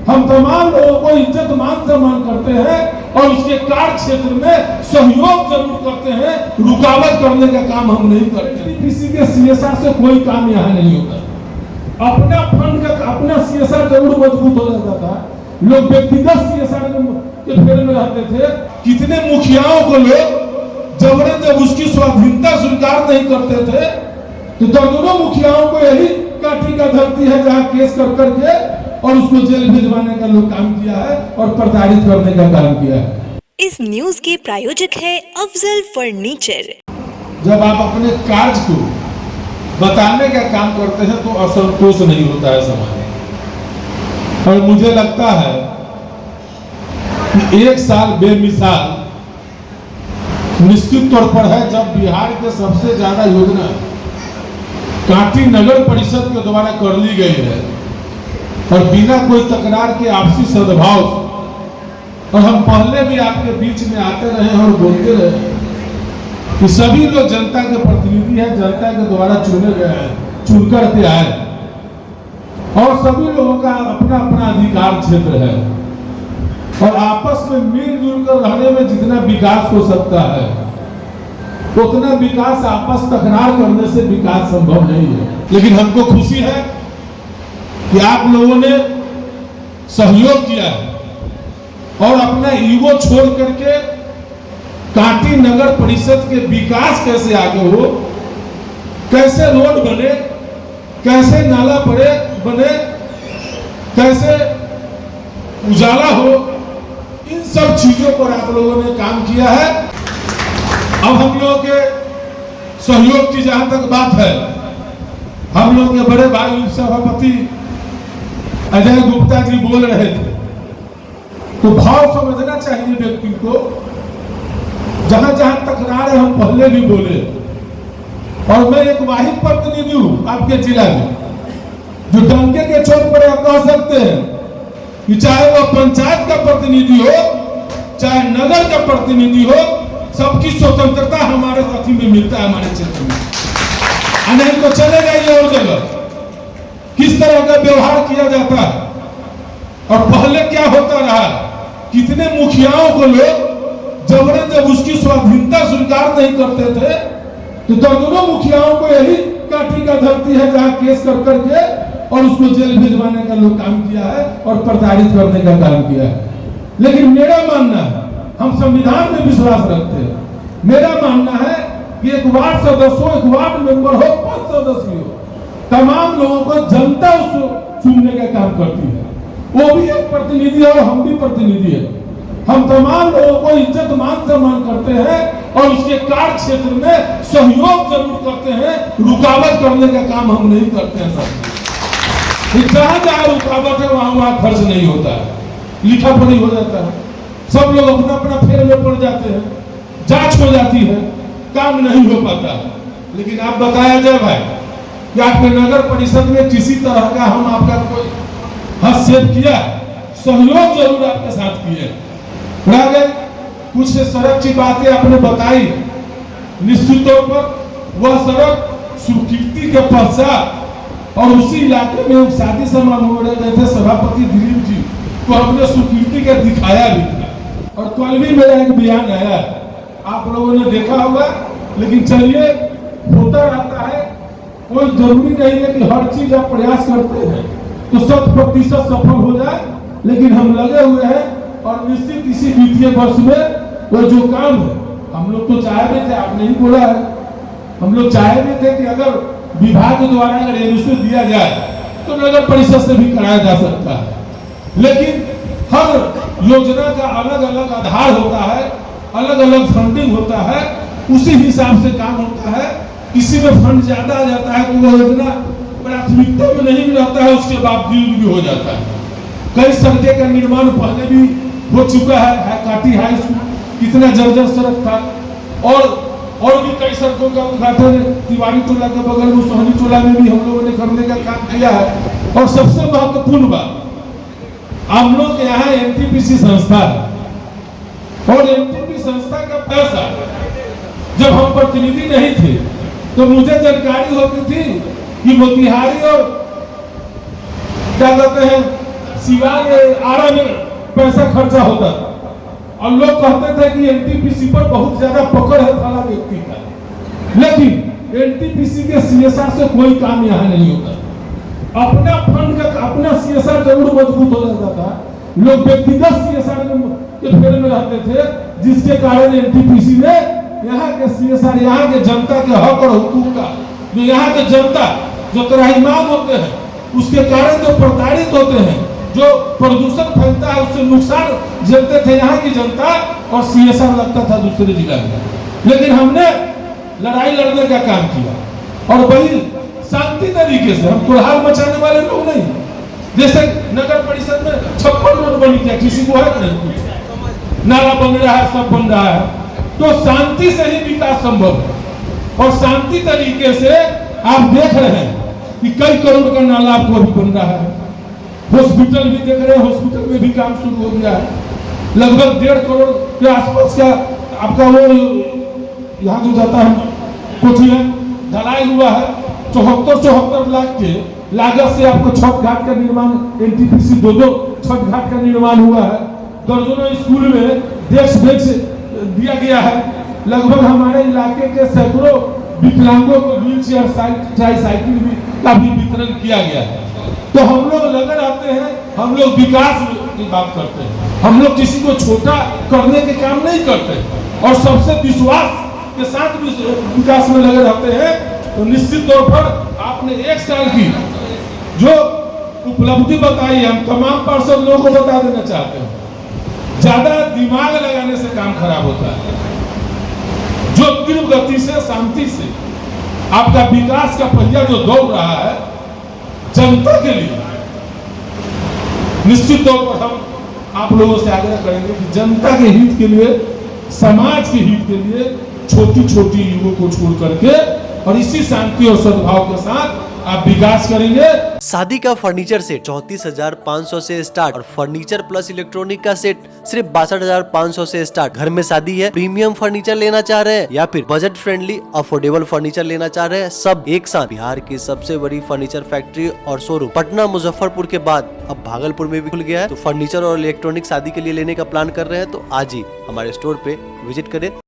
हम तमाम लोगों को इज्जत मान सम्मान करते हैं और उसके कार्य क्षेत्र में सहयोग जरूर करते हैं, रुकावट करने का काम हम नहीं करते। किसी के सीएसआर से कोई काम यहाँ नहीं होता। अपना फंड का अपना सीएसआर जरूर मजबूत हो जाता था, लोग व्यक्तिगत सीएसआर के फेर में रहते थे। कितने मुखियाओं को लोग जबरन जब उसकी स्वाधीनता स्वीकार नहीं करते थे तो दर्जनों मुखियाओं को यही काठी का धरती है जहाँ केस कर करके और उसको जेल भिजवाने का लोग काम किया है और प्रताड़ित करने का काम किया है। इस न्यूज के प्रायोजक है अफजल फर्नीचर। जब आप अपने कार्य को बताने का काम करते हैं तो असंतोष नहीं होता है समाज में। और मुझे लगता है कि एक साल बेमिसाल निश्चित तौर पर है जब बिहार के सबसे ज्यादा योजना कांटी नगर परिषद के द्वारा कर ली गई है और बिना कोई तकरार के आपसी सद्भाव। और हम पहले भी आपके बीच में आते रहे और बोलते रहे कि सभी लोग जनता के प्रतिनिधि हैं, जनता के द्वारा चुने गए हैं, चुनकर के आए और सभी लोगों का अपना अपना अधिकार क्षेत्र है और आपस में मिलजुल कर रहने में जितना विकास हो सकता है उतना विकास आपस तकरार करने से विकास संभव नहीं है। लेकिन हमको खुशी है कि आप लोगों ने सहयोग किया है और अपना ईगो छोड़ करके कांटी नगर परिषद के विकास कैसे आगे हो, कैसे रोड बने, कैसे नाला बने, कैसे उजाला हो, इन सब चीजों पर आप लोगों ने काम किया है। अब हम लोगों के सहयोग की जहां तक बात है, हम लोग के बड़े भाई सभापति अजय गुप्ता जी बोल रहे थे तो भाव समझना चाहिए व्यक्ति को। जहां जहां तकरार है हम पहले भी बोले और मैं एक वाहिद प्रतिनिधि हूं आपके जिला में जो डंके के चोट पर आप कह सकते हैं कि चाहे वो पंचायत का प्रतिनिधि हो चाहे नगर का प्रतिनिधि हो, सबकी स्वतंत्रता हमारे साथी में मिलता है हमारे क्षेत्र में। नहीं तो चले जाइए और जगह किस तरह का व्यवहार किया जाता है और पहले क्या होता रहा, कितने मुखियाओं को लोग जबरन जब उसकी स्वाधीनता स्वीकार नहीं करते थे तो दर्जनों मुखियाओं को यही काठी का धरती है जहाँ केस कर करके और उसको जेल भिजवाने का लोग काम किया है और प्रताड़ित करने का काम किया है। लेकिन मेरा मानना है, हम संविधान में विश्वास रखते हैं, मेरा मानना है कि एक वार्ड सदस्य हो, एक वार्ड मेंबर हो, 5 सदस्य हो, तमाम लोगों को जनता उसको चुनने का काम करती है। वो भी एक प्रतिनिधि है और हम भी प्रतिनिधि है। हम तमाम लोगों को इज्जत मान सम्मान करते हैं और उसके कार्य क्षेत्र में सहयोग जरूर करते हैं, रुकावट करने का काम हम नहीं करते हैं। सब जहां जहां रुकावट है वहां खर्च नहीं होता है, लिखा पढ़ी हो जाता है, सब लोग अपना अपना फेर में पड़ जाते हैं, जांच हो जाती है, काम नहीं हो पाता। लेकिन आप बताया जाए भाई कि आपके नगर परिषद में किसी तरह का हम आपका कोई हस्तक्षेप किया, सहयोग जरूर आपके साथ किए। रह गए कुछ सड़क की बातें आपने बताई, निश्चित तौर पर वह सड़क स्वीकृति के पश्चात और उसी इलाके में शादी समारोह में गए थे सभापति दिलीप जी को हमने स्वीकृति का दिखाया भी था और कल भी मेरा एक बयान आया, आप लोगों ने देखा होगा। लेकिन चलिए, होता रहता है, कोई जरूरी नहीं है कि हर चीज आप प्रयास करते हैं तो 100% सफल हो जाए। लेकिन हम लगे हुए हैं और निश्चित इसी वित्तीय वर्ष में वो जो काम है, हम लोग तो चाहे भी थे, आपने ही बोला है, हम लोग चाहे भी थे कि अगर विभाग द्वारा अगर एनओसी दिया जाए तो नगर परिषद से भी कराया जा सकता है। लेकिन हर योजना का अलग अलग आधार होता है, अलग अलग फंडिंग होता है, उसी हिसाब से काम होता है। किसी में फंड ज्यादा आ जाता है तो वो योजना प्राथमिकता में नहीं रहता है, उसके बावजूद भी हो जाता है। कई सड़कें का निर्माण पहले भी हो चुका है, काटी हाई स्कूल कितना जर्जर सड़क था और भी कई सड़कों का उद्घाटन तिवारी टोला के बगल में सोहनी टोला में भी हम लोगों ने करने का काम किया है। और सबसे महत्वपूर्ण बात, हम लोग यहाँ एनटीपीसी संस्था है और एनटीपी संस्था का पैसा जब हम प्रतिनिधि नहीं थे तो मुझे जानकारी होती थी कि मोतिहारी और क्या कहते हैं सिवान आरा में पैसा खर्चा होता था और लोग कहते थे कि एनटीपीसी पर बहुत ज्यादा पकड़ है फला व्यक्ति का, लेकिन एनटीपीसी के सीएसआर से कोई काम यहाँ नहीं होता। अपना फंड का अपना सीएसआर जरूर मजबूत हो जाता था, लोग व्यक्तिगत सीएसआर के फेरे में रहते थे, जिसके कारण एनटीपीसी ने यहाँ के सीएसआर, यहाँ के जनता के हक और हुकूक का, जो यहाँ के जनता जो त्राहिमाम होते हैं उसके कारण जो प्रताड़ित होते हैं, जो प्रदूषण फैलता है उससे नुकसान झेलते थे यहाँ की जनता, और सीएसआर लगता था दूसरे जिला में। लेकिन हमने लड़ाई लड़ने का काम किया और वही शांति तरीके से, हम कोलाहल मचाने वाले लोग नहीं। जैसे नगर परिषद में 56 रोड बनी थी, किसी को है नहीं कुछ, नाला बन रहा है, सब बन रहा है, तो शांति से ही विकास संभव है। और शांति तरीके से आप देख रहे हैं कि कई करोड़ का नाला आपको अभी बन रहा है, हॉस्पिटल भी देख रहे हैं, हॉस्पिटल में भी काम शुरू हो गया है, लगभग 1.5 करोड़ के आसपास का आपका वो यहाँ जो जाता है कोठिया ढलाई हुआ है। 74 लाख के लागत से आपको छठ घाट का निर्माण, एनटीपीसी 2 छठ घाट का निर्माण हुआ है। दर्जनों स्कूल में डेस्क बेंच दिया गया है। लगभग हमारे इलाके के सैकड़ों विकलांगों को व्हील चेयर, ट्राईसाइकिल भी का भी वितरण किया गया है। तो हम लोग लगे रहते हैं, हम लोग विकास की बात करते हैं, हम लोग किसी को छोटा करने के काम नहीं करते और सबसे विश्वास के साथ विकास में लगे रहते हैं। तो निश्चित तौर पर आपने 1 साल की जो उपलब्धि बताई, हम तमाम पार्षद लोगों को बता देना चाहते हैं, ज्यादा दिमाग लगाने से काम खराब होता है। जो तीव्र गति से, शांति से आपका विकास का पहिया जो दौड़ रहा है जनता के लिए, निश्चित तौर पर हम आप लोगों से आग्रह करेंगे कि जनता के हित के लिए, समाज के हित के लिए छोटी छोटी युगों को छोड़ करके और इसी शांति और सद्भाव के साथ आप विकास करेंगे। शादी का फर्नीचर सेट 34,500 से स्टार्ट और फर्नीचर प्लस इलेक्ट्रॉनिक का सेट सिर्फ 62,500 से स्टार्ट। घर में शादी है, प्रीमियम फर्नीचर लेना चाह रहे हैं या फिर बजट फ्रेंडली अफोर्डेबल फर्नीचर लेना चाह रहे हैं, सब एक साथ। बिहार की सबसे बड़ी फर्नीचर फैक्ट्री और शोरूम पटना मुजफ्फरपुर के बाद अब भागलपुर में भी खुल गया है। तो फर्नीचर और इलेक्ट्रॉनिक शादी के लिए लेने का प्लान कर रहे हैं तो आज ही हमारे स्टोर पे विजिट करें।